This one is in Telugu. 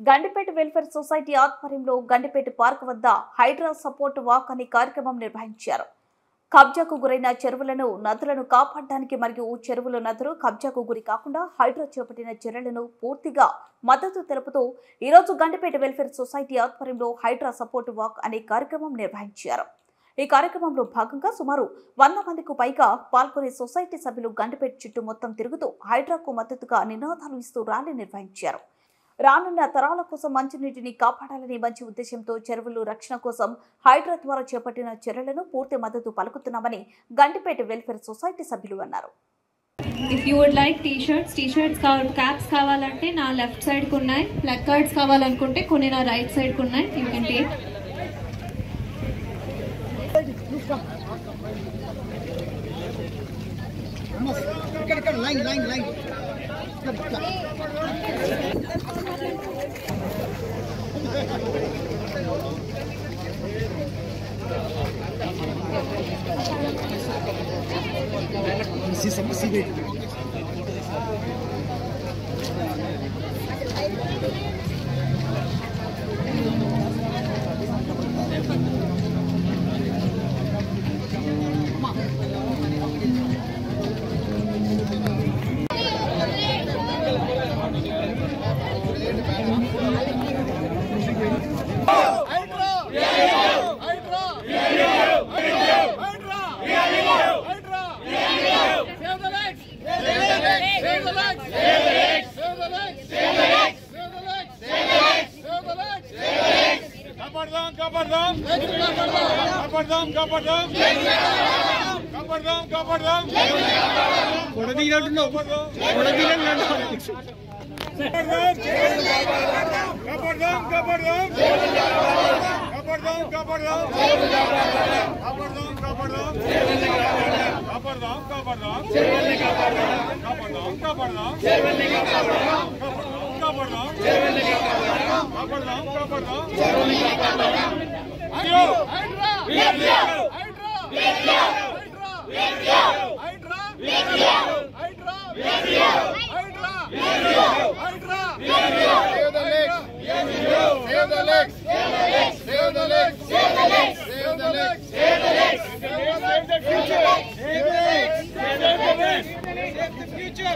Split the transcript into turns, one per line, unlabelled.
గండిపేట వెల్ఫేర్ సొసైటీ ఆధ్వర్యంలో గండిపేట పార్క్ వద్ద హైడ్రా సపోర్ట్ వాక్ అనే కార్యక్రమం నిర్వహించారు. కబ్జాకు గురైన చెరువులను, నదులను కాపాడడానికి మరియు చెరువులు, నదులు కబ్జాకు గురి కాకుండా హైడ్రా చేపట్టిన చర్యలను పూర్తిగా మద్దతు తెలుపుతూ ఈరోజు గండిపేట వెల్ఫేర్ సొసైటీ ఆధ్వర్యంలో హైడ్రా సపోర్ట్ వాక్ అనే కార్యక్రమం నిర్వహించారు. ఈ కార్యక్రమంలో భాగంగా సుమారు 100 మందికి పైగా పాల్గొనే సొసైటీ సభ్యులు గండిపేట చుట్టూ మొత్తం తిరుగుతూ హైడ్రాకు మద్దతుగా నినాదాలు ఇస్తూ ర్యాలీ నిర్వహించారు. రానున్న తరాల కోసం మంచినీటిని కాపాడాలనే మంచి ఉద్దేశంతో చెరువులు రక్షణ కోసం హైడ్రా ద్వారా చేపట్టిన చర్యలను పూర్తి మద్దతు పలుకుతున్నామని గండిపేట వెల్ఫేర్ సొసైటీ సభ్యులు అన్నారు.
If you would like t-shirts caps కావాలంటే నా లెఫ్ట్ సైడ్ కు ఉన్నాయి. ప్లగ్ కార్డ్స్ కావాలనుకుంటే కొన్ని నా రైట్ సైడ్ కు ఉన్నాయి. You can take.
ఇక్కడ లైన్